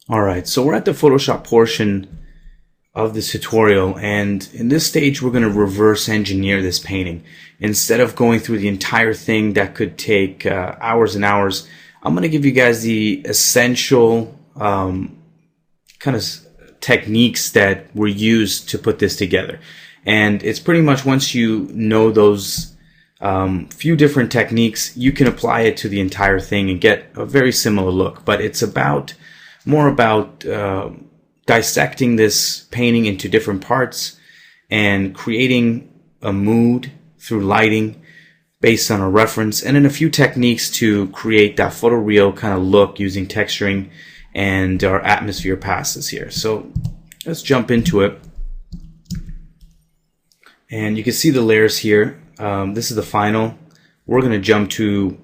Alright, so we're at the Photoshop portion of this tutorial, and in this stage we're going to reverse engineer this painting. Instead of going through the entire thing that could take hours and hours, I'm going to give you guys the essential kind of techniques that were used to put this together. And it's pretty much once you know those few different techniques, you can apply it to the entire thing and get a very similar look. But it's more about dissecting this painting into different parts and creating a mood through lighting based on a reference, and then a few techniques to create that photoreal kind of look using texturing and our atmosphere passes here. So let's jump into it. And you can see the layers here. This is the final. We're going to jump to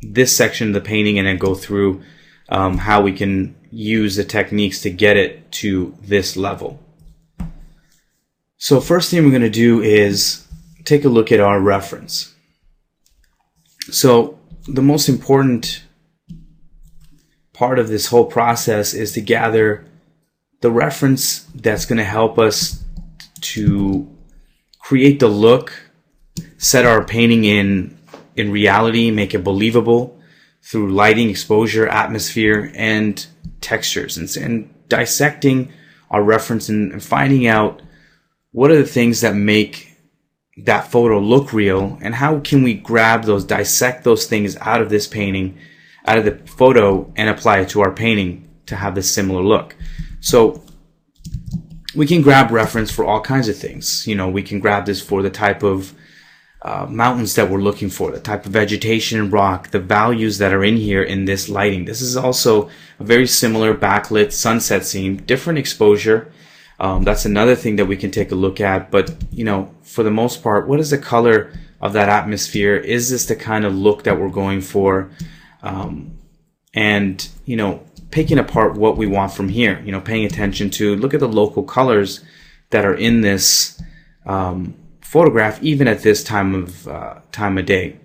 this section of the painting and then go through how we can use the techniques to get it to this level. So first thing we're going to do is take a look at our reference. So the most important part of this whole process is to gather the reference that's going to help us to create the look, set our painting in reality, make it believable through lighting, exposure, atmosphere, and textures, and dissecting our reference and finding out what are the things that make that photo look real, and how can we grab those, dissect those things out of this painting, out of the photo, and apply it to our painting to have this similar look. So we can grab reference for all kinds of things. You know, we can grab this for the type of mountains that we're looking for, the type of vegetation and rock, the values that are in here in this lighting. This is also a very similar backlit sunset scene, different exposure. That's another thing that we can take a look at. But, you know, for the most part, what is the color of that atmosphere? Is this the kind of look that we're going for? And, you know, picking apart what we want from here, you know, paying attention to, look at the local colors that are in this photograph, even at this time of day.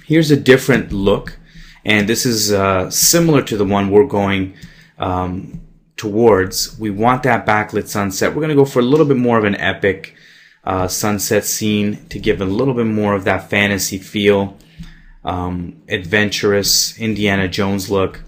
Here's a different look, and this is similar to the one we're going towards. We want that backlit sunset. We're going to go for a little bit more of an epic sunset scene to give a little bit more of that fantasy feel, adventurous Indiana Jones look.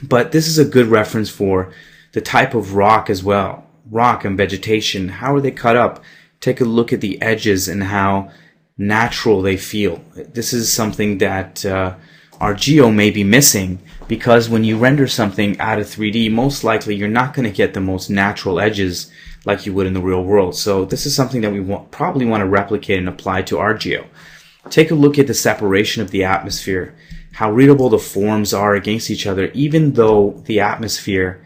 But this is a good reference for the type of rock as well. Rock and vegetation, how are they cut up? Take a look at the edges and how natural they feel. This is something that our Geo may be missing, because when you render something out of 3D, most likely you're not going to get the most natural edges like you would in the real world. So this is something that we probably want to replicate and apply to our Geo. Take a look at the separation of the atmosphere, how readable the forms are against each other, even though the atmosphere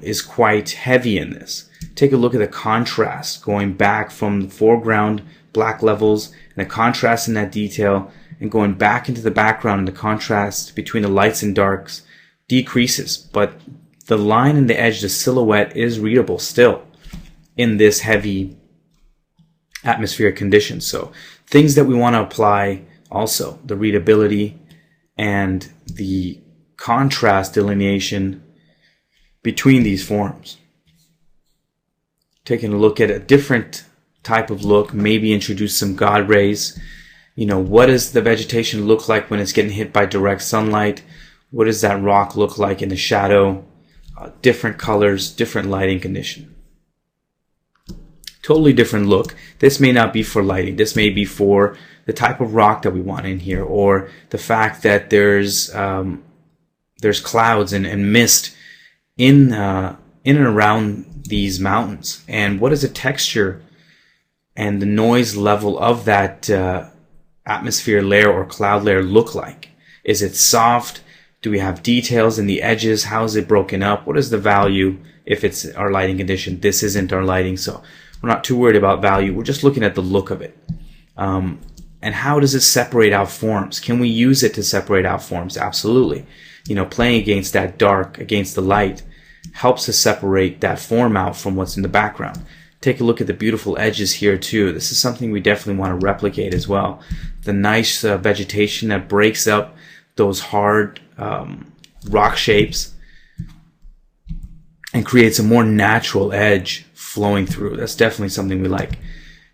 is quite heavy in this. Take a look at the contrast going back from the foreground black levels and the contrast in that detail, and going back into the background, and the contrast between the lights and darks decreases, but the line and the edge, the silhouette, is readable still in this heavy atmospheric condition. So things that we want to apply also, the readability and the contrast delineation between these forms. Taking a look at a different type of look, maybe introduce some God rays. You know, what does the vegetation look like when it's getting hit by direct sunlight? What does that rock look like in the shadow? Different colors, different lighting condition. Totally different look. This may not be for lighting. This may be for the type of rock that we want in here, or the fact that there's clouds and mist in and around these mountains. And what does the texture and the noise level of that atmosphere layer or cloud layer look like? Is it soft? Do we have details in the edges? How is it broken up? What is the value if it's our lighting condition? This isn't our lighting, so we're not too worried about value. We're just looking at the look of it. And how does it separate out forms? Can we use it to separate out forms? Absolutely. You know, playing against that dark, against the light, helps us separate that form out from what's in the background. Take a look at the beautiful edges here too. This is something we definitely want to replicate as well. The nice vegetation that breaks up those hard rock shapes and creates a more natural edge flowing through. That's definitely something we like.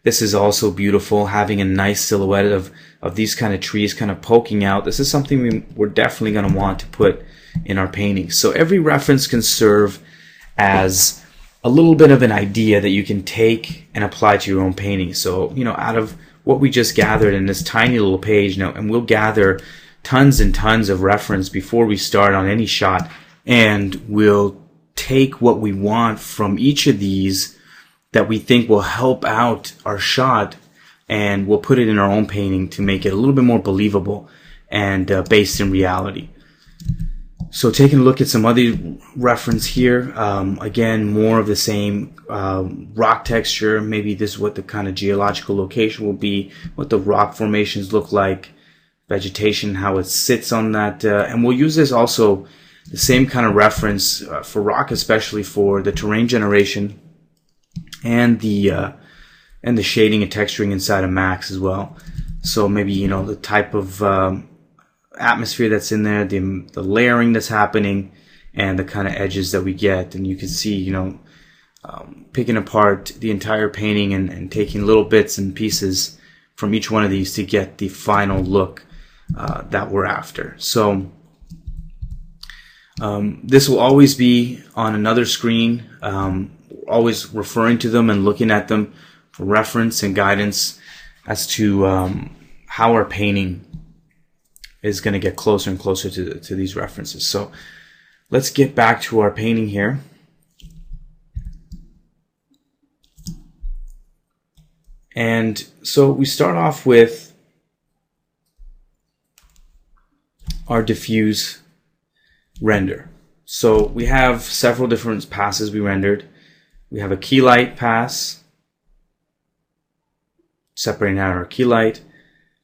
This is also beautiful, having a nice silhouette of these kind of trees kind of poking out. This is something we're definitely going to want to put in our paintings. So every reference can serve as a little bit of an idea that you can take and apply to your own painting. So, you know, out of what we just gathered in this tiny little page now, and we'll gather tons and tons of reference before we start on any shot, and we'll take what we want from each of these that we think will help out our shot, and we'll put it in our own painting to make it a little bit more believable and based in reality. So taking a look at some other reference here, again, more of the same rock texture. Maybe this is what the kind of geological location will be, what the rock formations look like, vegetation, how it sits on that. And we'll use this also, the same kind of reference for rock, especially for the terrain generation and the shading and texturing inside of Max as well. So maybe, you know, the type of atmosphere that's in there, the layering that's happening, and the kind of edges that we get. And you can see, you know, picking apart the entire painting and taking little bits and pieces from each one of these to get the final look that we're after. So this will always be on another screen, always referring to them and looking at them for reference and guidance as to how our painting is going to get closer and closer to these references. So let's get back to our painting here. And so we start off with our diffuse render. So we have several different passes we rendered. We have a key light pass, separating out our key light,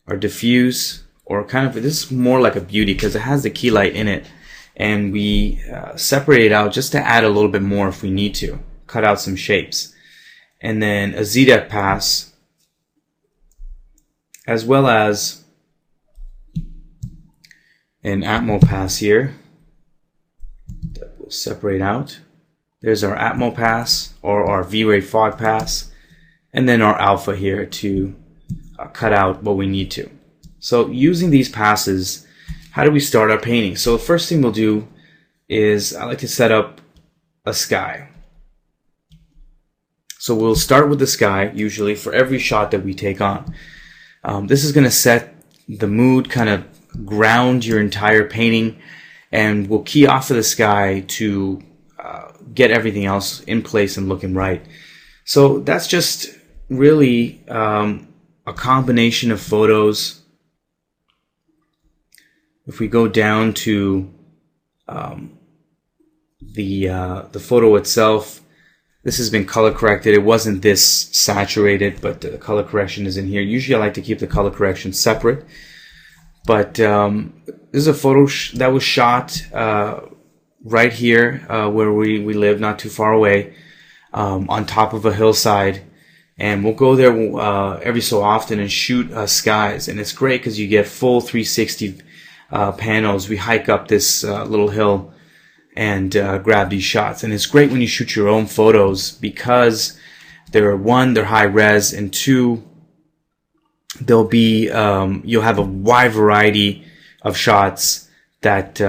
our diffuse, or kind of, this is more like a beauty because it has the key light in it, and we separate it out just to add a little bit more if we need to, cut out some shapes. And then a Z-Depth pass, as well as an Atmo pass here that we'll separate out. There's our Atmo pass, or our V-Ray fog pass, and then our alpha here to cut out what we need to. So using these passes, how do we start our painting? So the first thing we'll do is I like to set up a sky. So we'll start with the sky usually for every shot that we take on. This is going to set the mood, kind of ground your entire painting, and we'll key off of the sky to get everything else in place and looking right. So that's just really a combination of photos. If we go down to the photo itself, this has been color corrected. It wasn't this saturated, but the color correction is in here. Usually I like to keep the color correction separate. But this is a photo that was shot right here where we live, not too far away, on top of a hillside. And we'll go there every so often and shoot skies. And it's great because you get full 360 panels. We hike up this little hill and grab these shots. And it's great when you shoot your own photos because they're high res, and two, they'll be you'll have a wide variety of shots that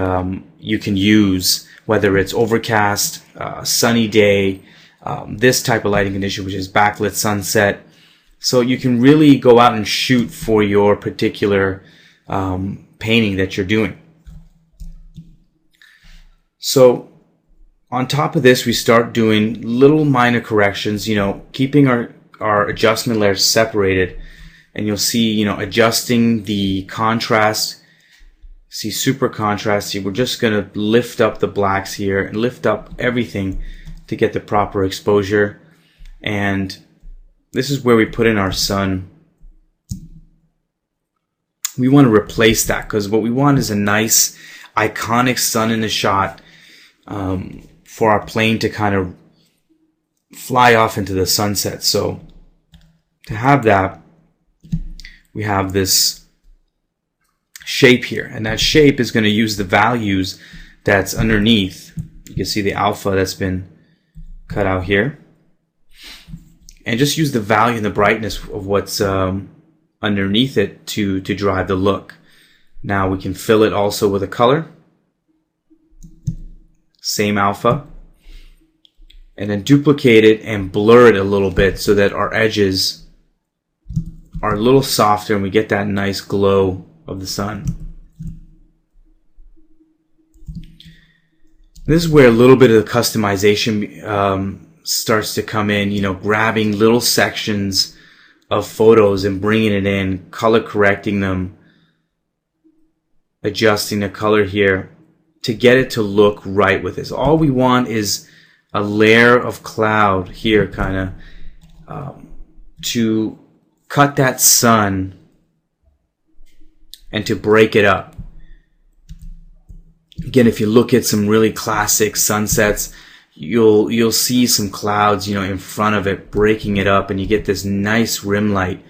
you can use, whether it's overcast, sunny day, this type of lighting condition, which is backlit sunset. So you can really go out and shoot for your particular painting that you're doing. So on top of this, we start doing little minor corrections, you know, keeping our adjustment layers separated. And you'll see, you know, adjusting the contrast. See, super contrasty. We're just going to lift up the blacks here and lift up everything to get the proper exposure. And this is where we put in our sun. We want to replace that because what we want is a nice iconic sun in the shot for our plane to kind of fly off into the sunset. So to have that, we have this shape here, and that shape is going to use the values that's underneath. You can see the alpha that's been cut out here. And just use the value and the brightness of what's underneath it to drive the look. Now we can fill it also with a color. Same alpha. And then duplicate it and blur it a little bit so that our edges are a little softer and we get that nice glow of the sun. This is where a little bit of the customization starts to come in, you know, grabbing little sections of photos and bringing it in, color correcting them, adjusting the color here to get it to look right with this. All we want is a layer of cloud here, kind of, to cut that sun and to break it up. Again, if you look at some really classic sunsets, you'll see some clouds, you know, in front of it, breaking it up, and you get this nice rim light.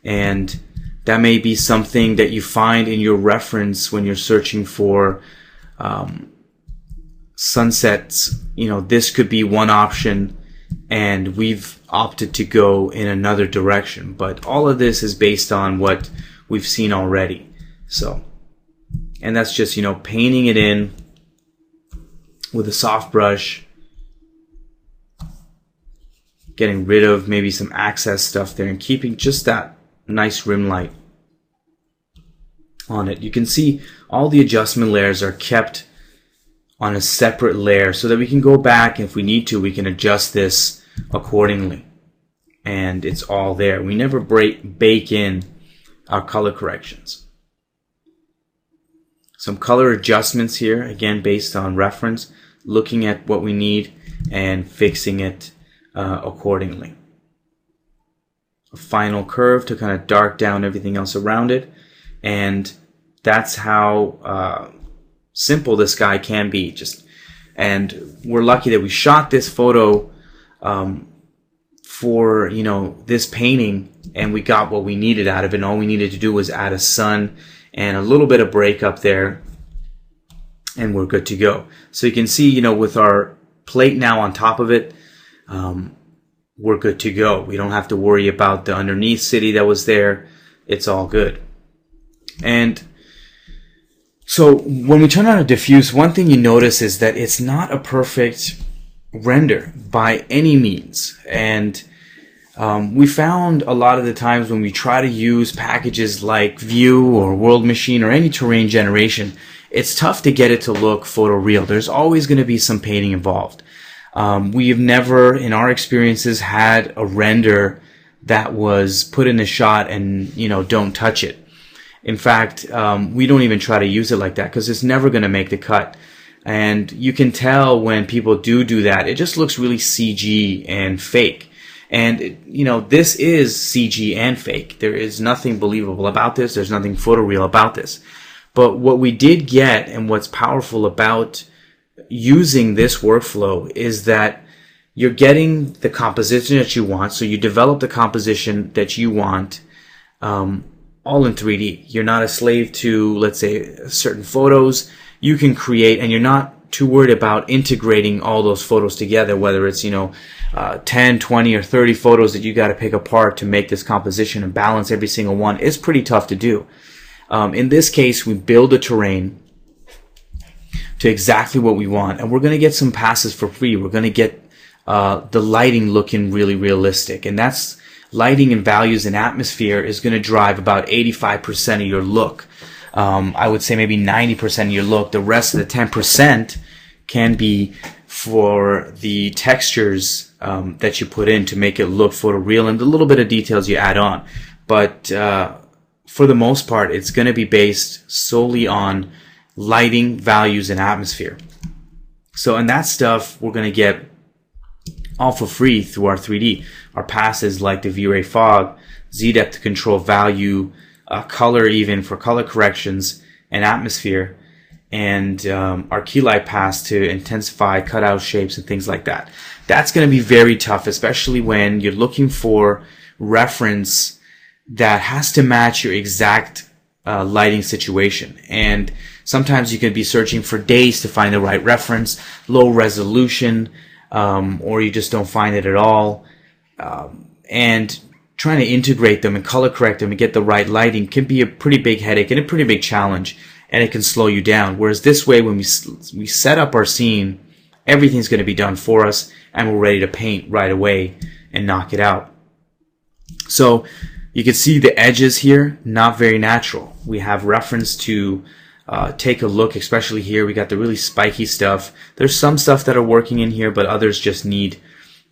And that may be something that you find in your reference when you're searching for sunsets. You know, this could be one option, and we've opted to go in another direction. But all of this is based on what we've seen already. So, and that's just, you know, painting it in with a soft brush, getting rid of maybe some excess stuff there and keeping just that nice rim light on it. You can see all the adjustment layers are kept on a separate layer so that we can go back, and if we need to, we can adjust this accordingly. And it's all there. We never bake in our color corrections. Some color adjustments here, again based on reference, looking at what we need and fixing it accordingly. A final curve to kind of dark down everything else around it, and that's how simple this guy can be. And we're lucky that we shot this photo for, you know, this painting, and we got what we needed out of it. And all we needed to do was add a sun and a little bit of break up there, and we're good to go. So you can see, you know, with our plate now on top of it, we're good to go. We don't have to worry about the underneath city that was there. It's all good. And so when we turn on a diffuse, one thing you notice is that it's not a perfect render by any means. And we found a lot of the times when we try to use packages like View or World Machine or any terrain generation, it's tough to get it to look photoreal. There's always going to be some painting involved. We have never, in our experiences, had a render that was put in a shot and, you know, don't touch it. In fact, we don't even try to use it like that because it's never going to make the cut. And you can tell when people do that, it just looks really CG and fake. And, you know, this is CG and fake. There is nothing believable about this. There's nothing photoreal about this. But what we did get, and what's powerful about using this workflow, is that you're getting the composition that you want. So you develop the composition that you want, all in 3D. You're not a slave to, let's say, certain photos. You can create, and you're not too worried about integrating all those photos together, whether it's, you know, 10, 20, or 30 photos that you got to pick apart to make this composition and balance every single one. It's pretty tough to do. In this case, we build a terrain to exactly what we want, and we're going to get some passes for free. We're going to get the lighting looking really realistic, and that's lighting and values and atmosphere is going to drive about 85% of your look. I would say maybe 90% of your look. The rest of the 10% can be for the textures that you put in to make it look photoreal, and the little bit of details you add on. But for the most part, it's going to be based solely on lighting, values, and atmosphere. So, and that stuff we're going to get all for free through our 3D. Our passes like the V-Ray Fog, Z-Depth to control value, color even for color corrections, and atmosphere, and our key light pass to intensify cutout shapes and things like that. That's going to be very tough, especially when you're looking for reference that has to match your exact lighting situation. And sometimes you could be searching for days to find the right reference, low resolution, or you just don't find it at all. And trying to integrate them and color correct them and get the right lighting can be a pretty big headache and a pretty big challenge, and it can slow you down. Whereas this way, when we set up our scene, everything's going to be done for us, and we're ready to paint right away and knock it out. So you can see the edges here, not very natural. We have reference to take a look, especially here. We got the really spiky stuff. There's some stuff that are working in here, but others just need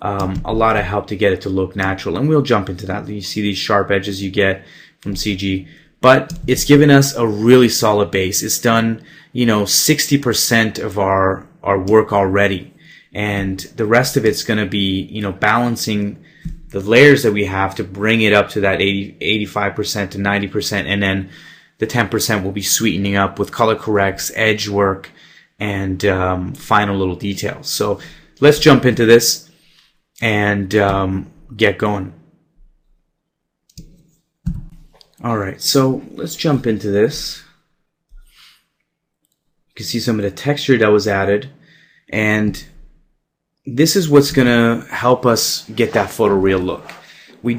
a lot of help to get it to look natural. And we'll jump into that. You see these sharp edges you get from CG. But it's given us a really solid base. It's done, 60% of our work already. And the rest of it's going to be, balancing the layers that we have to bring it up to that 85% to 90%, and then the 10% will be sweetening up with color corrects, edge work, and final little details. So let's jump into this and get going. Alright, so let's jump into this. You can see some of the texture that was added, and this is what's gonna help us get that photoreal look. We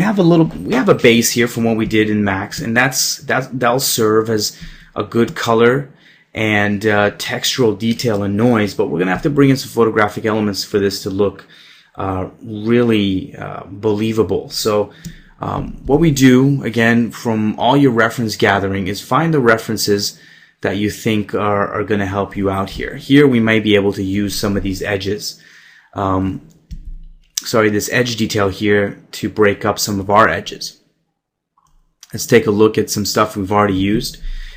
have a base here from what we did in Max, and that'll serve as a good color and textural detail and noise, but we're gonna have to bring in some photographic elements for this to look really believable. So what we do, again, from all your reference gathering, is find the references that you think are going to help you out here. Here we might be able to use some of these edges. This edge detail here to break up some of our edges. Let's take a look at some stuff we've already used.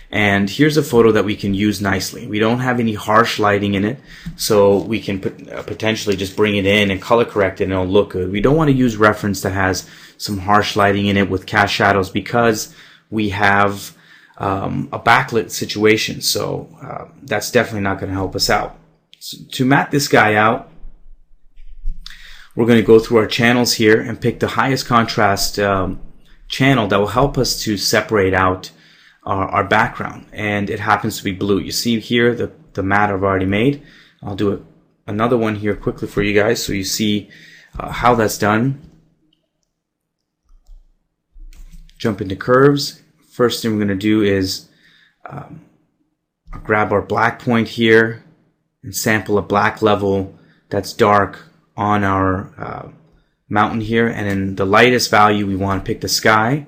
And here's a photo that we can use nicely. We don't have any harsh lighting in it, so we can potentially just bring it in and color correct it and it'll look good. We don't want to use reference that has some harsh lighting in it with cast shadows, because we have a backlit situation, so that's definitely not going to help us out. So to matte this guy out, we're going to go through our channels here and pick the highest contrast channel that will help us to separate out our background, and it happens to be blue. You see here the matte I've already made. I'll do another one here quickly for you guys so you see how that's done. Jump into curves. First thing we're going to do is grab our black point here and sample a black level that's dark on our mountain here, and in the lightest value we want to pick the sky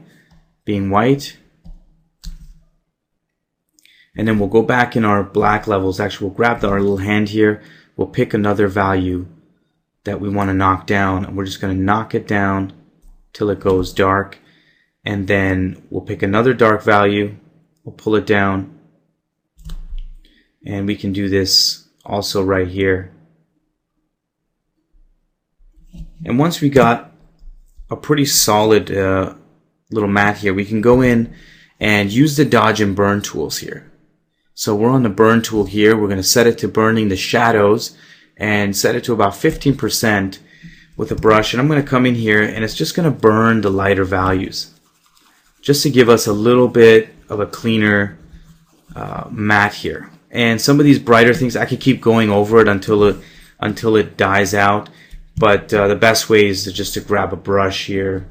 being white, and then we'll go back in our black levels. Actually, we'll grab our little hand here, we'll pick another value that we want to knock down, and we're just going to knock it down till it goes dark, and then we'll pick another dark value, we'll pull it down, and we can do this also right here. And once we got a pretty solid little matte here, we can go in and use the dodge and burn tools here. So we're on the burn tool here. We're going to set it to burning the shadows and set it to about 15% with a brush. And I'm going to come in here and it's just going to burn the lighter values, just to give us a little bit of a cleaner matte here. And some of these brighter things, I could keep going over it until it dies out. But the best way is just to grab a brush here,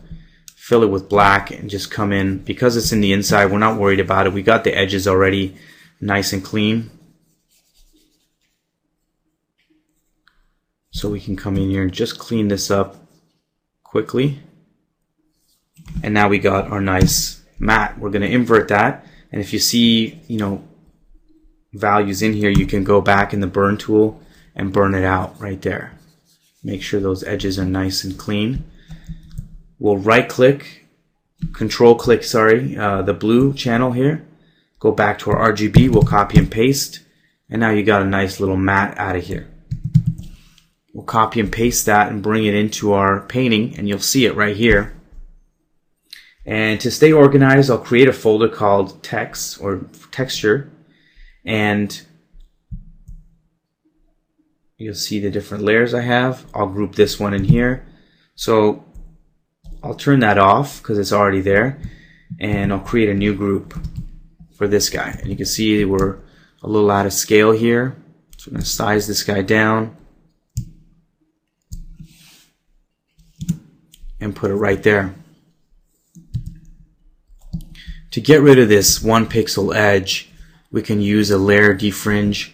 fill it with black, and just come in. Because it's in the inside, we're not worried about it. We got the edges already nice and clean. So we can come in here and just clean this up quickly. And now we got our nice matte. We're going to invert that. And if you see, values in here, you can go back in the burn tool and burn it out right there. Make sure those edges are nice and clean. We'll right click, control click, the blue channel here. Go back to our RGB, we'll copy and paste. And now you got a nice little matte out of here. We'll copy and paste that and bring it into our painting, and you'll see it right here. And to stay organized, I'll create a folder called text or texture, and you'll see the different layers I have. I'll group this one in here. So I'll turn that off because it's already there. and I'll create a new group for this guy. And you can see we're a little out of scale here. So I'm going to size this guy down and put it right there. To get rid of this 1 pixel edge, we can use a layer defringe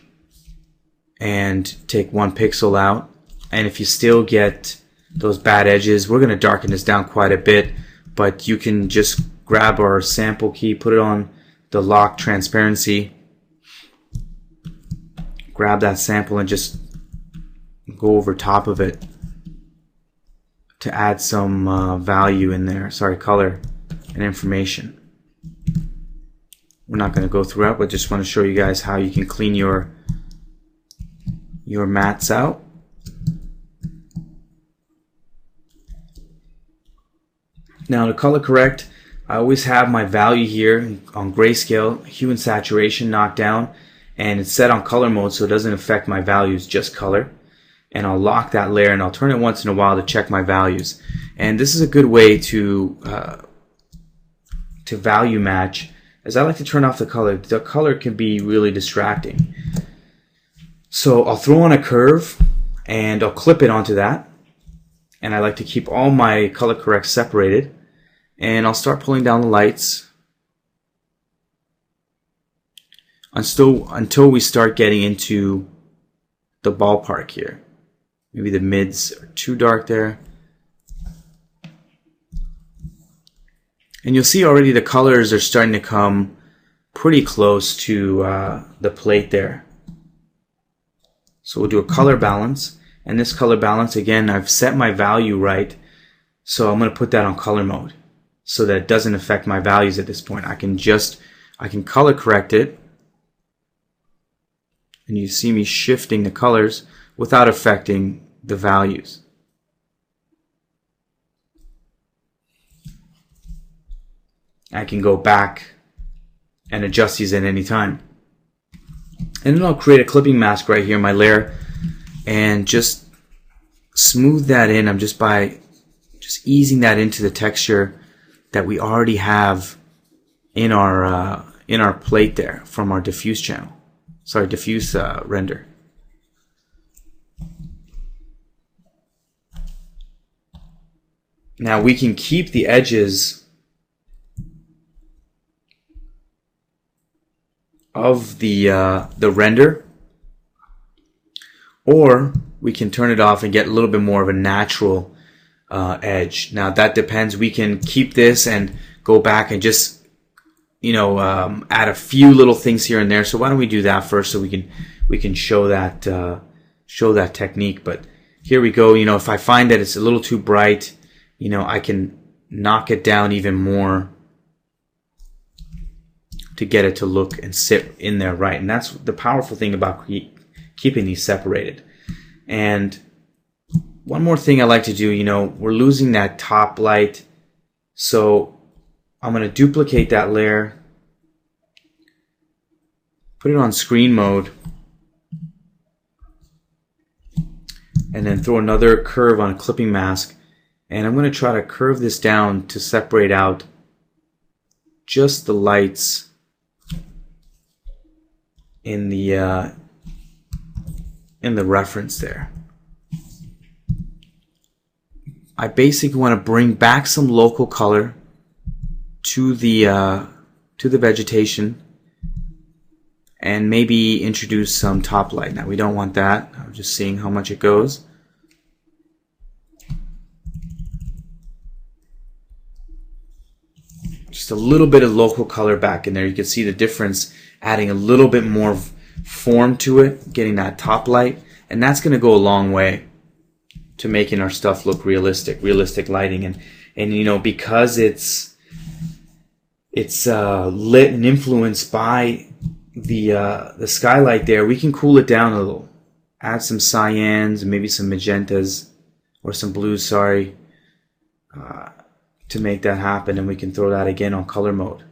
and take 1 pixel out. And if you still get those bad edges, we're going to darken this down quite a bit, but you can just grab our sample key, put it on the lock transparency, grab that sample and just go over top of it to add some value in there, color and information. We're not going to go through it, but just want to show you guys how you can clean your mats out. Now to color correct, I always have my value here on grayscale, hue and saturation knocked down, and it's set on color mode so it doesn't affect my values, just color. And I'll lock that layer and I'll turn it once in a while to check my values. And this is a good way to value match, as I like to turn off the color. The color can be really distracting. So I'll throw on a curve and I'll clip it onto that. And I like to keep all my color corrects separated. And I'll start pulling down the lights until we start getting into the ballpark here. Maybe the mids are too dark there. And you'll see already the colors are starting to come pretty close to the plate there. So we'll do a color balance. And this color balance, again, I've set my value right. So I'm going to put that on color mode so that it doesn't affect my values at this point. I can color correct it. And you see me shifting the colors without affecting the values. I can go back and adjust these at any time. And then I'll create a clipping mask right here in my layer and just smooth that in. I'm just easing that into the texture that we already have in our plate there from our diffuse channel. Sorry, diffuse render. Now we can keep the edges of the render, or we can turn it off and get a little bit more of a natural edge. Now that depends. We can keep this and go back and just add a few little things here and there. So why don't we do that first so we can show that technique. But here we go. If I find that it's a little too bright, I can knock it down even more to get it to look and sit in there right. And that's the powerful thing about keeping these separated. And one more thing I like to do, we're losing that top light. So I'm going to duplicate that layer, put it on screen mode, and then throw another curve on a clipping mask. And I'm going to try to curve this down to separate out just the lights in the reference there. I basically want to bring back some local color to the vegetation and maybe introduce some top light. Now we don't want that. I'm just seeing how much it goes. Just a little bit of local color back in there. You can see the difference, adding a little bit more form to it, getting that top light, and that's going to go a long way to making our stuff look realistic lighting. And because it's lit and influenced by the skylight there, we can cool it down a little, add some cyans and maybe some magentas or some blues, to make that happen, and we can throw that again on color mode.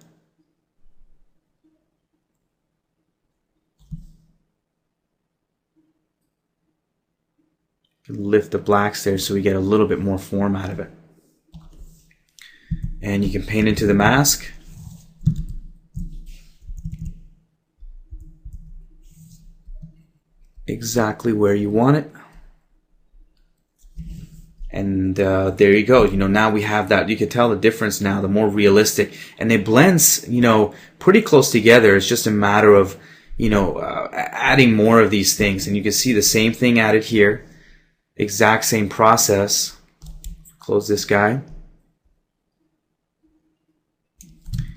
Lift the blacks there so we get a little bit more form out of it. and you can paint into the mask. Exactly where you want it. And there you go. Now we have that. You can tell the difference now, the more realistic. And it blends, pretty close together. It's just a matter of, adding more of these things. And you can see the same thing added here. Exact same process. Close this guy.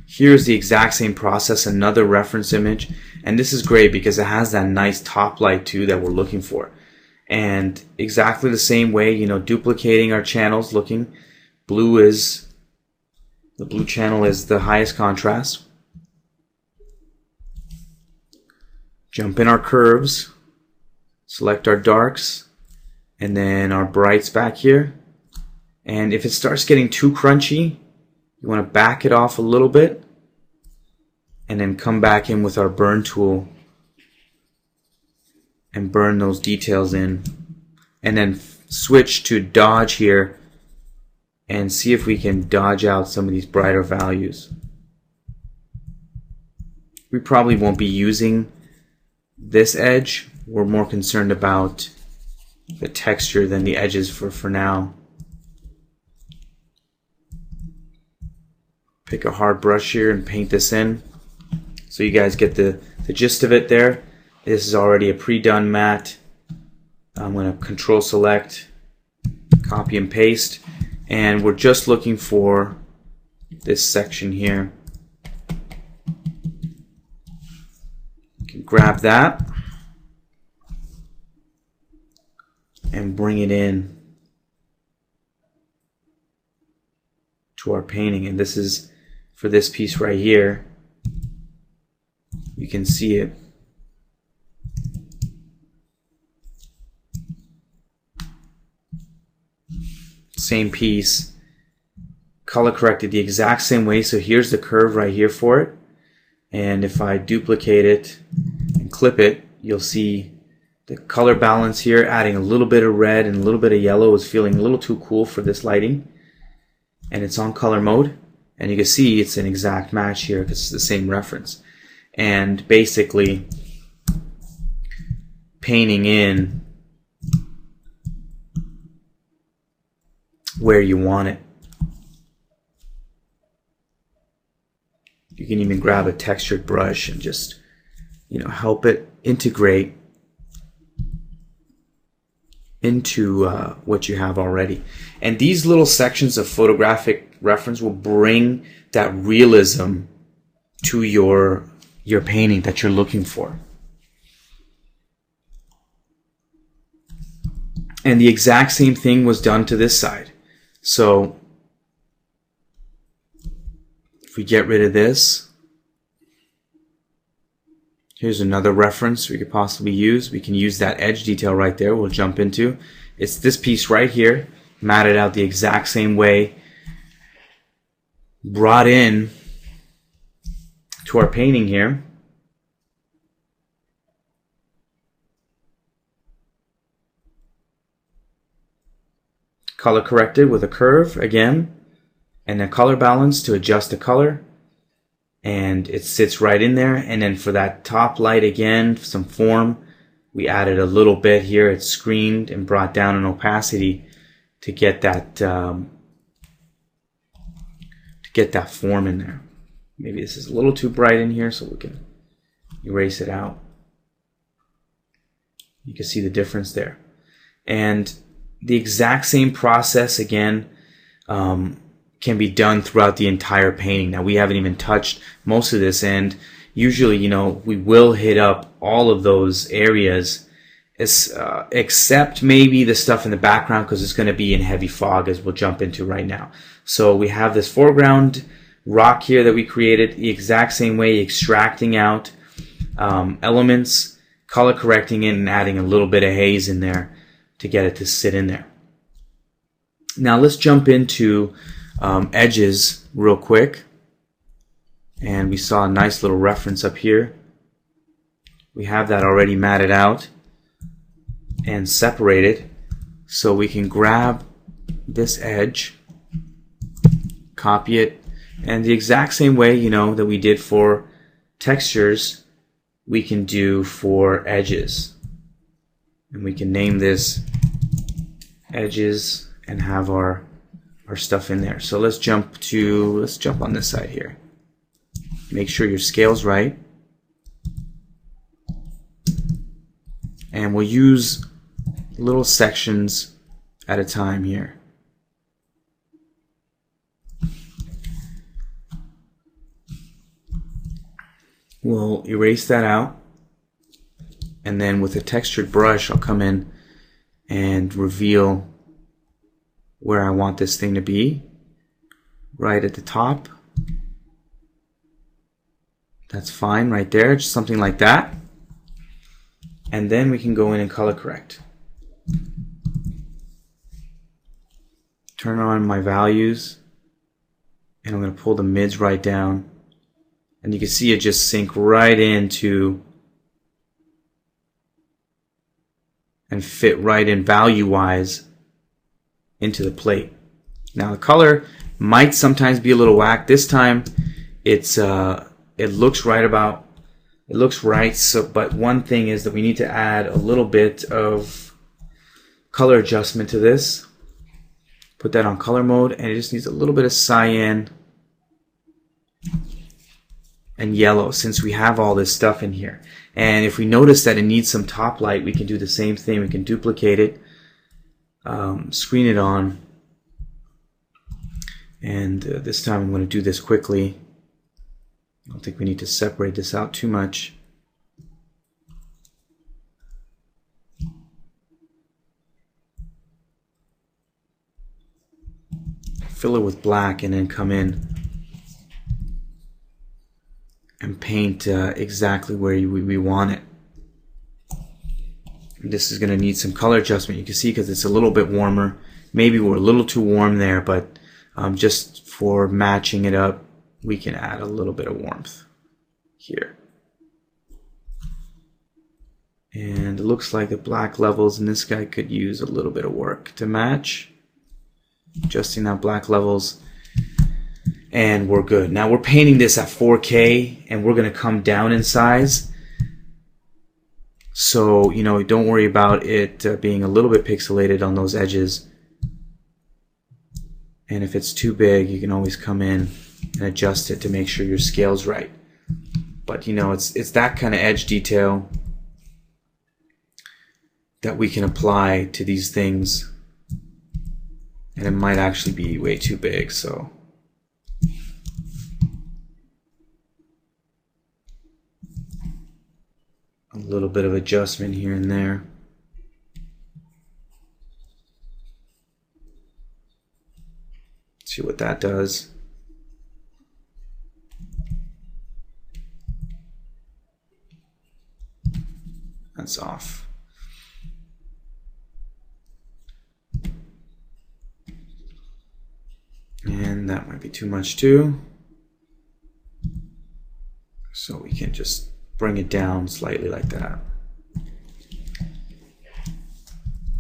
Here's the exact same process, another reference image. And this is great because it has that nice top light too that we're looking for. And exactly the same way, duplicating our channels, looking. The blue channel is the highest contrast. Jump in our curves, select our darks, and then our brights back here. And if it starts getting too crunchy, you want to back it off a little bit, and then come back in with our burn tool and burn those details in, and then switch to dodge here and see if we can dodge out some of these brighter values. We probably won't be using this edge. We're more concerned about the texture than the edges for now. Pick a hard brush here and paint this in so you guys get the gist of it there. This is already a pre-done matte. I'm going to control select, copy and paste, and we're just looking for this section here. You can grab that and bring it in to our painting. And this is for this piece right here. You can see it. Same piece, color corrected the exact same way. So here's the curve right here for it, and if I duplicate it and clip it, you'll see the color balance here, adding a little bit of red and a little bit of yellow is feeling a little too cool for this lighting, and it's on color mode, and you can see it's an exact match here because it's the same reference. And basically painting in where you want it. You can even grab a textured brush and just, help it integrate into what you have already. And these little sections of photographic reference will bring that realism to your painting that you're looking for. And the exact same thing was done to this side. So if we get rid of this, here's another reference we could possibly use. We can use that edge detail right there. We'll jump into. It's this piece right here, matted out the exact same way, brought in to our painting here. Color corrected with a curve again, and a color balance to adjust the color, and it sits right in there. And then for that top light again, some form, we added a little bit here. It's screened and brought down in opacity to get that form in there. Maybe this is a little too bright in here, so we can erase it out. You can see the difference there. And the exact same process again can be done throughout the entire painting. Now we haven't even touched most of this, and usually we will hit up all of those areas except maybe the stuff in the background, because it's going to be in heavy fog, as we'll jump into right now. So we have this foreground rock here that we created the exact same way, extracting out elements, color correcting it, and adding a little bit of haze in there to get it to sit in there. Now let's jump into edges real quick. And we saw a nice little reference up here. We have that already matted out and separated, so we can grab this edge copy it, and the exact same way, you know, that we did for textures, we can do for edges. And we can name this edges and have our stuff in there. So let's jump on this side here. Make sure your scale's right. And we'll use little sections at a time here. We'll erase that out, and then with a textured brush I'll come in and reveal where I want this thing to be, right at the top. That's fine right there, just something like that. And then we can go in and color correct. Turn on my values, and I'm going to pull the mids right down. And you can see it just sink right into and fit right in value-wise into the plate. Now the color might sometimes be a little whack. This time it looks right. So, but one thing is that we need to add a little bit of color adjustment to this. Put that on color mode, and it just needs a little bit of cyan and yellow, since we have all this stuff in here. And if we notice that it needs some top light, we can do the same thing. We can duplicate it, screen it on, and this time I'm going to do this quickly. I don't think we need to separate this out too much. Fill it with black and then come in and paint exactly where we want it. This is going to need some color adjustment, you can see, because it's a little bit warmer. Maybe we're a little too warm there, but just for matching it up, we can add a little bit of warmth here. And it looks like the black levels in this guy could use a little bit of work to match. Adjusting that black levels, and we're good. Now we're painting this at 4K, and we're going to come down in size. So, you know, don't worry about it being a little bit pixelated on those edges. And if it's too big, you can always come in and adjust it to make sure your scale's right. But you know, it's that kind of edge detail that we can apply to these things, and it might actually be way too big, so a little bit of adjustment here and there. See what that does. That's off. And that might be too much too. So we can just bring it down slightly like that.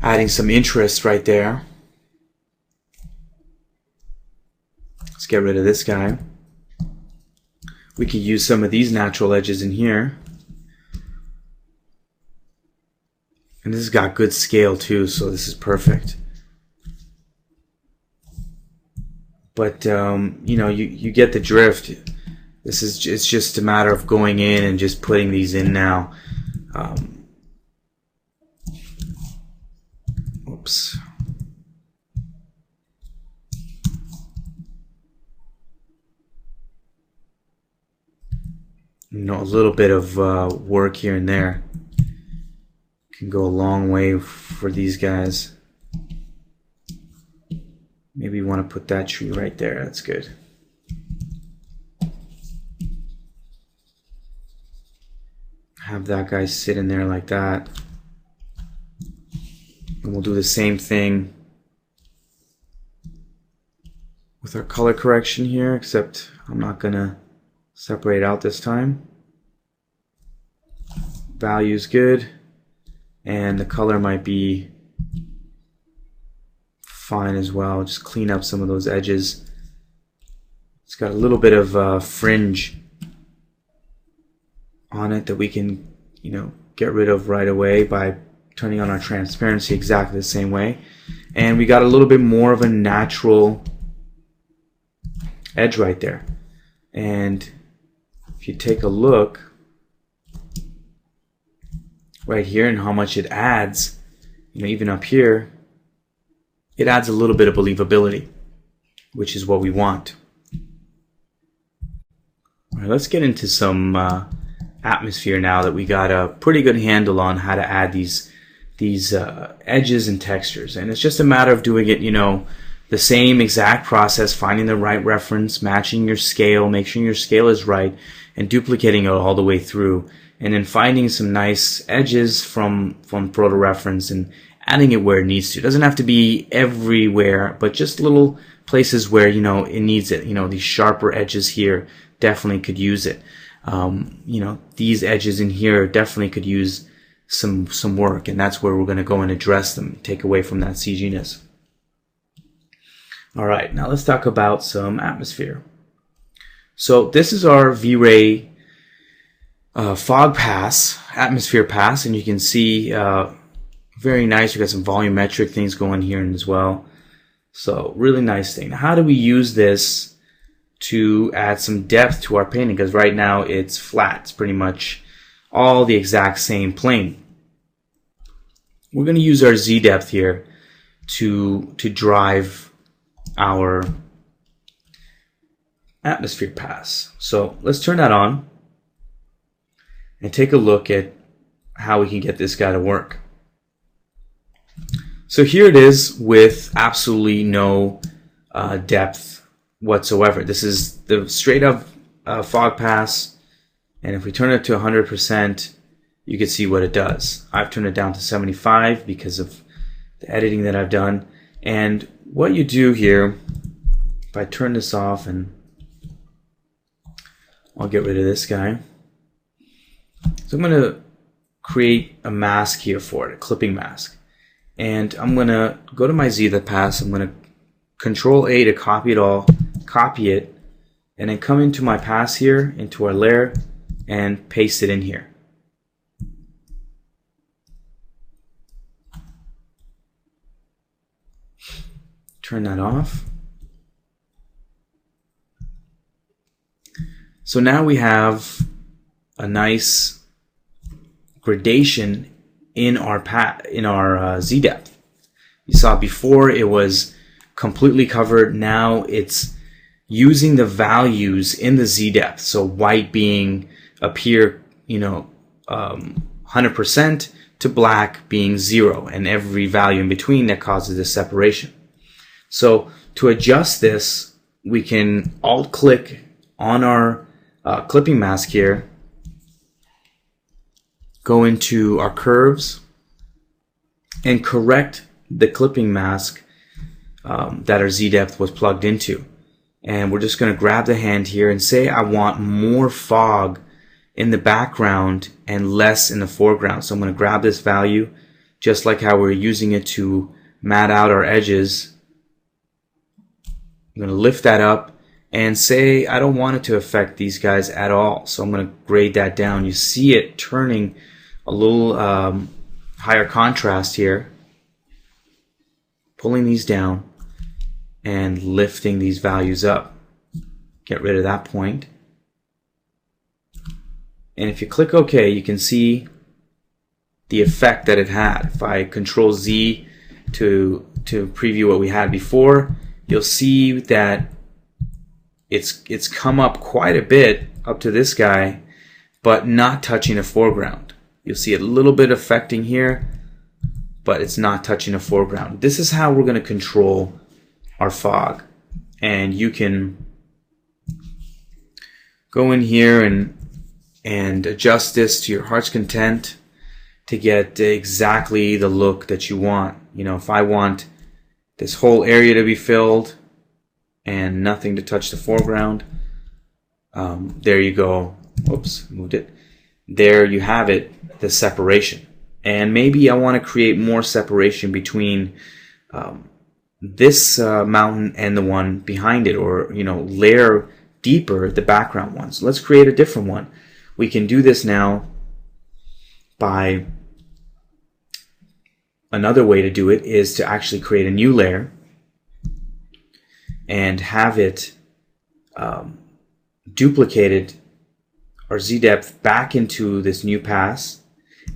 Adding some interest right there. Let's get rid of this guy. We could use some of these natural edges in here. And this has got good scale too, so this is perfect. But you know, you get the drift. It's just a matter of going in and just putting these in now. Oops. You know, a little bit of work here and there can go a long way for these guys. Maybe you want to put that tree right there. That's good. Have that guy sit in there like that. And we'll do the same thing with our color correction here, except I'm not gonna separate out this time. Value's good, and the color might be fine as well. Just clean up some of those edges It's got a little bit of fringe on it that we can, get rid of right away by turning on our transparency exactly the same way. And we got a little bit more of a natural edge right there. And if you take a look right here and how much it adds, even up here, it adds a little bit of believability, which is what we want. All right, let's get into some atmosphere now that we got a pretty good handle on how to add these edges and textures. And it's just a matter of doing it, the same exact process, finding the right reference, matching your scale, make sure your scale is right, and duplicating it all the way through. And then finding some nice edges from photo reference and adding it where it needs to. It doesn't have to be everywhere, but just little places where, it needs it. These sharper edges here definitely could use it. These edges in here definitely could use some work, and that's where we're going to go and address them, take away from that CG-ness. All right, now let's talk about some atmosphere. So this is our V-Ray fog pass, atmosphere pass, and you can see very nice. We got some volumetric things going here as well. So really nice thing. Now, how do we use this to add some depth to our painting? Because right now it's flat. It's pretty much all the exact same plane. We're going to use our Z depth here to drive our atmosphere pass. So let's turn that on and take a look at how we can get this guy to work. So here it is with absolutely no depth whatsoever. This is the straight up fog pass, and if we turn it to 100%, you can see what it does. I've turned it down to 75 because of the editing that I've done. And what you do here, if I turn this off, and I'll get rid of this guy. So I'm going to create a mask here for it, a clipping mask. And I'm going to go to my Z that pass. I'm going to Control A to copy it all, copy it, and then come into my pass here, into our layer, and paste it in here. Turn that off. So now we have a nice gradation in our Z depth. You saw before it was completely covered. Now it's using the values in the Z depth. So white being up here, 100% to black being 0, and every value in between that causes this separation. So to adjust this, we can alt-click on our clipping mask here, go into our curves, and correct the clipping mask that our Z depth was plugged into. And we're just going to grab the hand here and say I want more fog in the background and less in the foreground. So I'm going to grab this value, just like how we're using it to mat out our edges. I'm going to lift that up and say I don't want it to affect these guys at all. So I'm going to grade that down. You see it turning a little higher contrast here, pulling these down and lifting these values up. Get rid of that point. And if you click OK, you can see the effect that it had. If I Control Z to preview what we had before, you'll see that it's come up quite a bit up to this guy, but not touching the foreground. You'll see a little bit affecting here, but it's not touching the foreground. This is how we're going to control our fog. And you can go in here and adjust this to your heart's content to get exactly the look that you want. If I want this whole area to be filled and nothing to touch the foreground, there you go. Oops, moved it. There you have it, the separation. And maybe I want to create more separation between this mountain and the one behind it, or layer deeper the background one. So let's create a different one. We can do this now by another way to do it is to actually create a new layer and have it duplicated our z-depth back into this new pass,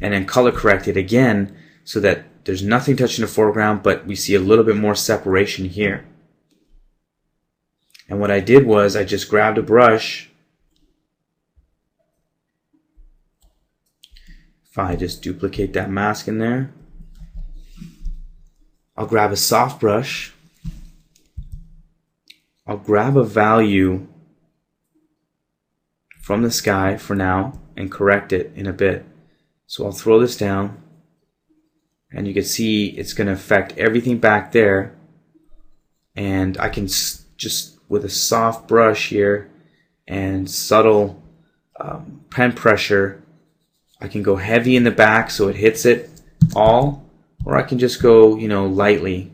and then color correct it again so that there's nothing touching the foreground, but we see a little bit more separation here. And what I did was I just grabbed a brush. If I just duplicate that mask in there, I'll grab a soft brush. I'll grab a value from the sky for now and correct it in a bit. So I'll throw this down, and you can see it's going to affect everything back there. And I can just, with a soft brush here and subtle pen pressure, I can go heavy in the back so it hits it all, or I can just go, lightly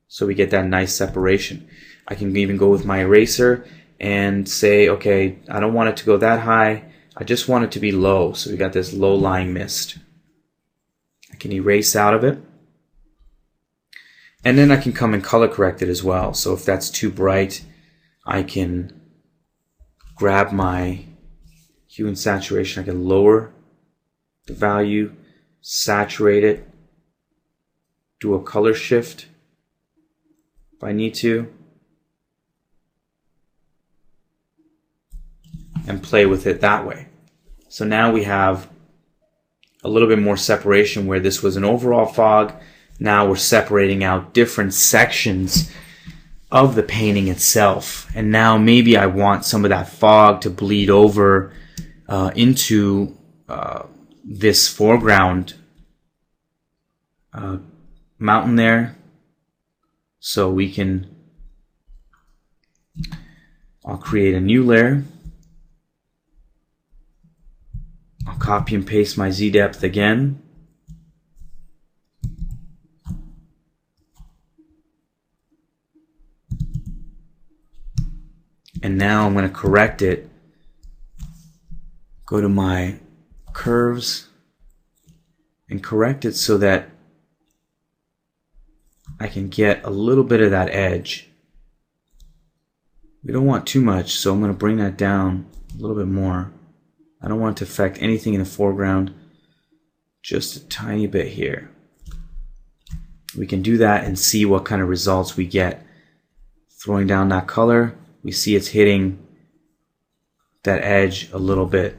so we get that nice separation. I can even go with my eraser and say, okay, I don't want it to go that high. I just want it to be low. So we got this low-lying mist. I can erase out of it. And then I can come and color correct it as well. So if that's too bright, I can grab my hue and saturation. I can lower the value, saturate it, do a color shift if I need to, and play with it that way. So now we have a little bit more separation where this was an overall fog. Now we're separating out different sections of the painting itself. And now maybe I want some of that fog to bleed over into this foreground mountain there. So we can, I'll create a new layer. I'll copy and paste my z-depth again. And now I'm going to correct it. Go to my curves and correct it so that I can get a little bit of that edge. We don't want too much, so I'm going to bring that down a little bit more. I don't want it to affect anything in the foreground, just a tiny bit here. We can do that and see what kind of results we get. Throwing down that color, we see it's hitting that edge a little bit,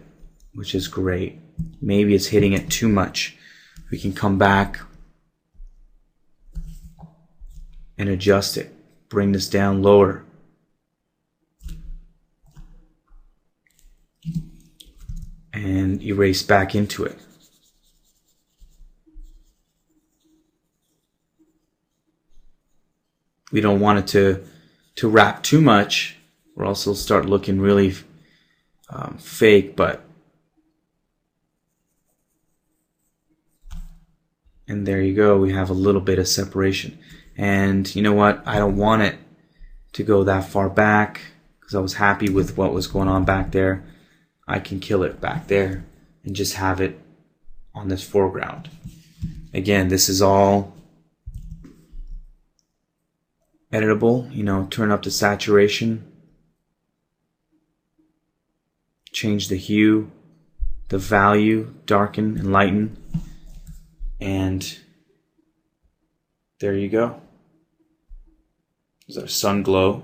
which is great. Maybe it's hitting it too much. We can come back and adjust it. Bring this down lower. And erase back into it. We don't want it to wrap too much, or else it'll start looking really fake. And there you go. We have a little bit of separation. And you know what? I don't want it to go that far back because I was happy with what was going on back there. I can kill it back there and just have it on this foreground. Again, this is all editable. Turn up the saturation, change the hue, the value, darken and lighten, and there you go. There's our sun glow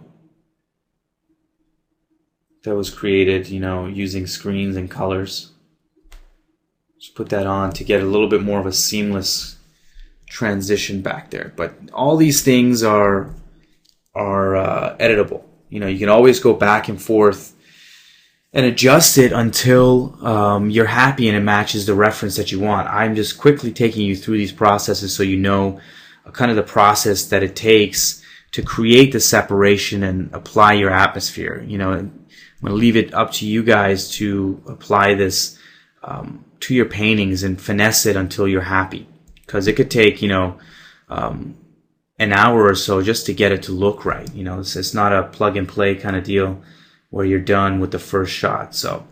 that was created, using screens and colors. Just put that on to get a little bit more of a seamless transition back there. But all these things are editable. You can always go back and forth and adjust it until you're happy and it matches the reference that you want. I'm just quickly taking you through these processes so you know kind of the process that it takes to create the separation and apply your atmosphere. I'm going to leave it up to you guys to apply this to your paintings and finesse it until you're happy. Because it could take, an hour or so just to get it to look right. It's not a plug and play kind of deal. where you're done with the first shot. So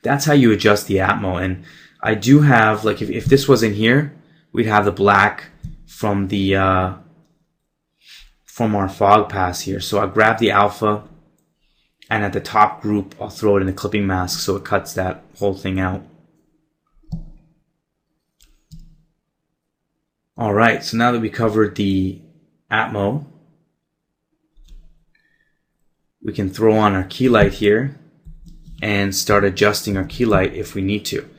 that's how you adjust the Atmo. And I do have, like, if this wasn't here, we'd have the black from the from our fog pass here. So I grab the alpha, and at the top group I'll throw it in the clipping mask so it cuts that whole thing out. Alright, so now that we covered the Atmo, we can throw on our key light here and start adjusting our key light if we need to.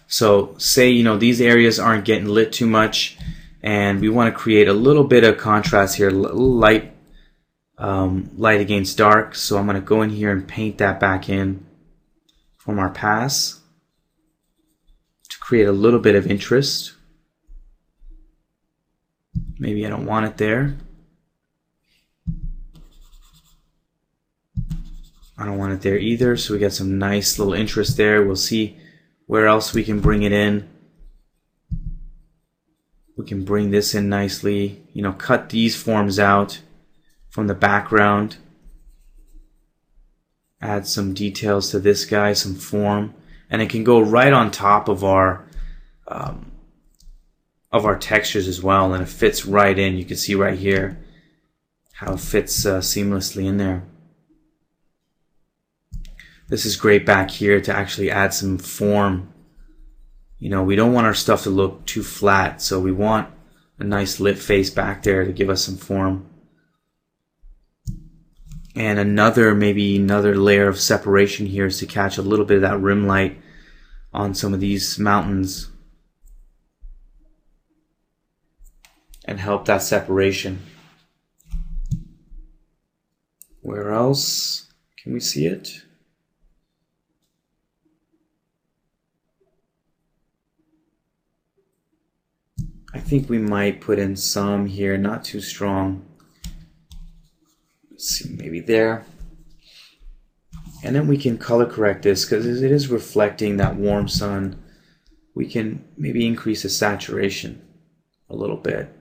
So say, you know, these areas aren't getting lit too much and we want to create a little bit of contrast here, light against dark. So I'm going to go in here and paint that back in from our pass to create a little bit of interest. Maybe I don't want it there. I don't want it there either, so we got some nice little interest there. We'll see where else we can bring it in. We can bring this in nicely, you know, cut these forms out from the background. Add some details to this guy, some form, and it can go right on top of our textures as well, and it fits right in. You can see right here how it fits seamlessly in there. This is great back here to actually add some form. You know, we don't want our stuff to look too flat, so we want a nice lit face back there to give us some form. And maybe another layer of separation here is to catch a little bit of that rim light on some of these mountains and help that separation. Where else can we see it? I think we might put in some here, not too strong. Let's see, maybe there. And then we can color correct this because it is reflecting that warm sun. We can maybe increase the saturation a little bit.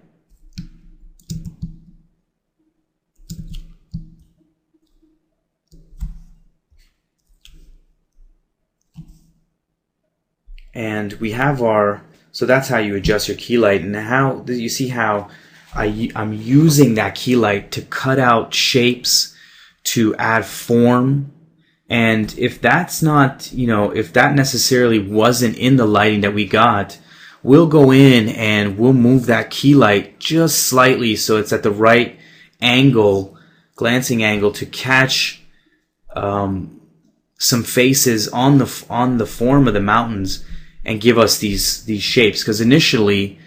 And we have our, so that's how you adjust your key light. And how you see how I'm using that key light to cut out shapes, to add form. And if that's not, you know, if that necessarily wasn't in the lighting that we got, we'll go in and we'll move that key light just slightly so it's at the right angle, glancing angle, to catch some faces on the form of the mountains and give us these shapes. Because initially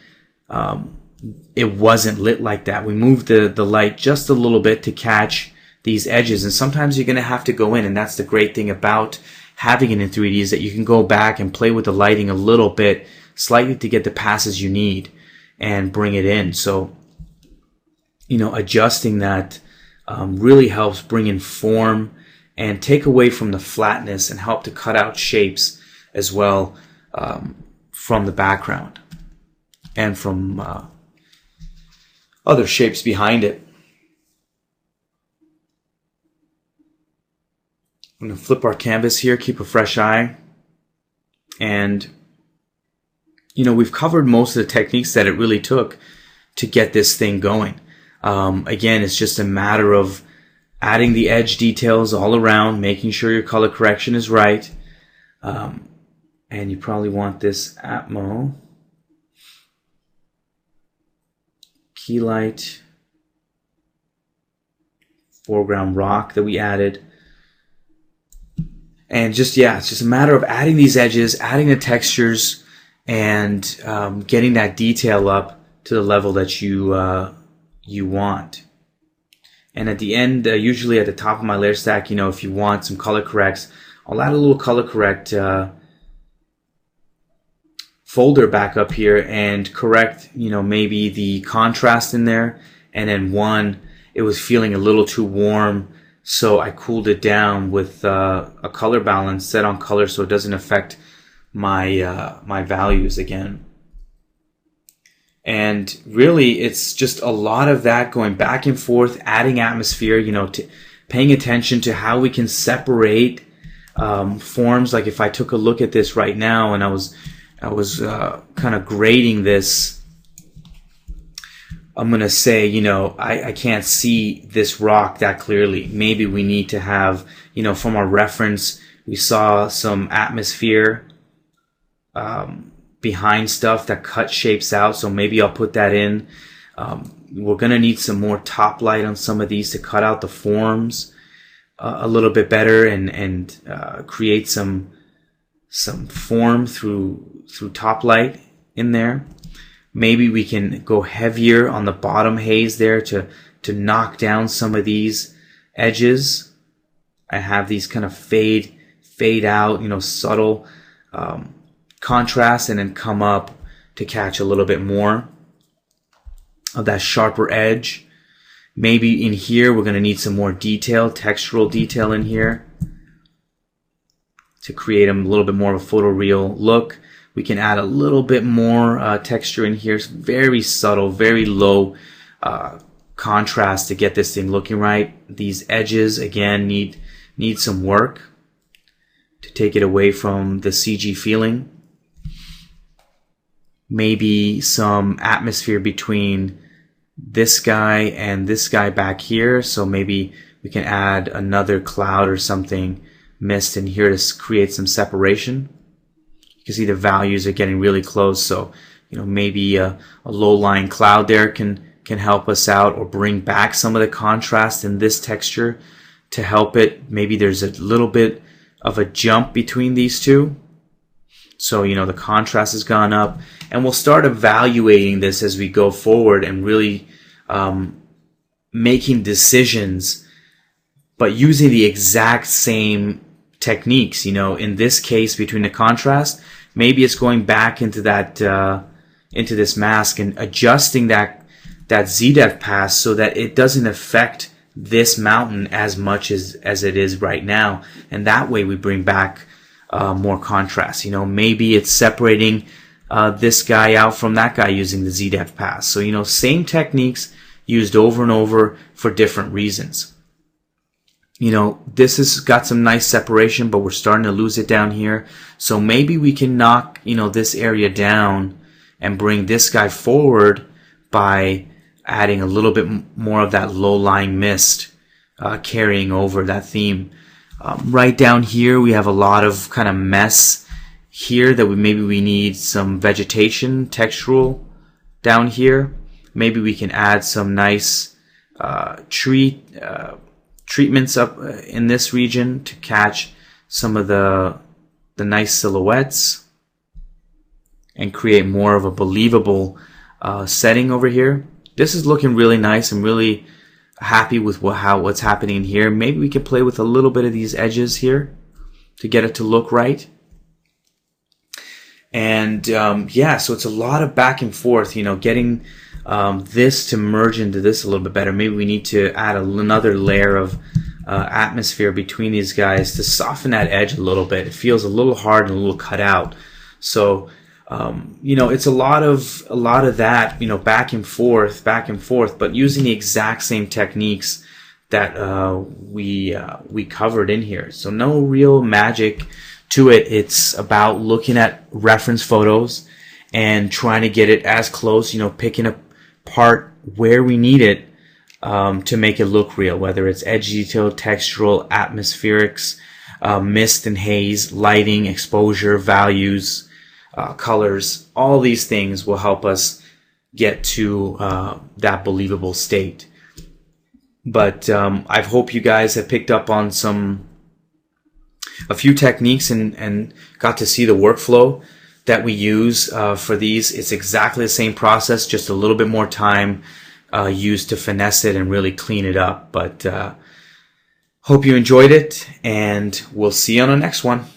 it wasn't lit like that. We moved the light just a little bit to catch these edges, and sometimes you're going to have to go in, and that's the great thing about having it in 3D, is that you can go back and play with the lighting a little bit, slightly, to get the passes you need and bring it in. So, you know, adjusting that really helps bring in form and take away from the flatness and help to cut out shapes as well from the background and from other shapes behind it. I'm going to flip our canvas here, keep a fresh eye, and you know, we've covered most of the techniques that it really took to get this thing going. Again, it's just a matter of adding the edge details all around, making sure your color correction is right, and you probably want this Atmo key light, foreground rock that we added. And just, yeah, it's just a matter of adding these edges, adding the textures, and getting that detail up to the level that you want. And at the end, usually at the top of my layer stack, you know, if you want some color corrects, I'll add a little color correct folder back up here and correct, you know, maybe the contrast in there. And then one, it was feeling a little too warm, so I cooled it down with a color balance set on color so it doesn't affect my my values again. And really, it's just a lot of that going back and forth, adding atmosphere, you know, paying attention to how we can separate forms. Like if I took a look at this right now and I was kind of grading this, I'm going to say, you know, I can't see this rock that clearly. Maybe we need to have, you know, from our reference, we saw some atmosphere behind stuff that cut shapes out. So maybe I'll put that in. We're going to need some more top light on some of these to cut out the forms a little bit better and create some form through top light in there. Maybe we can go heavier on the bottom haze there to knock down some of these edges. I have these kind of fade out, you know, subtle contrast, and then come up to catch a little bit more of that sharper edge. Maybe in here we're going to need some more detail, textural detail in here to create a little bit more of a photoreal look. We can add a little bit more texture in here. It's very subtle, very low contrast to get this thing looking right. These edges again need some work to take it away from the CG feeling. Maybe some atmosphere between this guy and this guy back here. So maybe we can add another cloud or something, mist in here to create some separation. You can see the values are getting really close. So, you know, maybe a low-lying cloud there can help us out, or bring back some of the contrast in this texture to help it. Maybe there's a little bit of a jump between these two. So, you know, the contrast has gone up, and we'll start evaluating this as we go forward and really making decisions, but using the exact same techniques. You know, in this case, between the contrast, maybe it's going back into that into this mask and adjusting that ZDEF pass so that it doesn't affect this mountain as much as it is right now, and that way we bring back more contrast. You know, maybe it's separating this guy out from that guy using the ZDEF pass. So, you know, same techniques used over and over for different reasons. You know, this has got some nice separation, but we're starting to lose it down here. So maybe we can knock, you know, this area down and bring this guy forward by adding a little bit more of that low-lying mist carrying over that theme. Right down here we have a lot of kind of mess here that maybe we need some vegetation, textural down here. Maybe we can add some nice treatments up in this region to catch some of the nice silhouettes and create more of a believable setting over here. This is looking really nice. I'm really happy with what's happening here. Maybe we can play with a little bit of these edges here to get it to look right. And yeah, so it's a lot of back and forth, you know, getting this to merge into this a little bit better. Maybe we need to add another layer of atmosphere between these guys to soften that edge a little bit. It feels a little hard and a little cut out. So you know, it's a lot of that, you know, back and forth, but using the exact same techniques that we covered in here. So no real magic to it. It's about looking at reference photos and trying to get it as close, you know, picking apart where we need it to make it look real, whether it's edge detail, textural, atmospherics, mist and haze, lighting, exposure, values, colors. All these things will help us get to that believable state. But I hope you guys have picked up on a few techniques and got to see the workflow that we use for these. It's exactly the same process, just a little bit more time used to finesse it and really clean it up. But hope you enjoyed it, and we'll see you on the next one.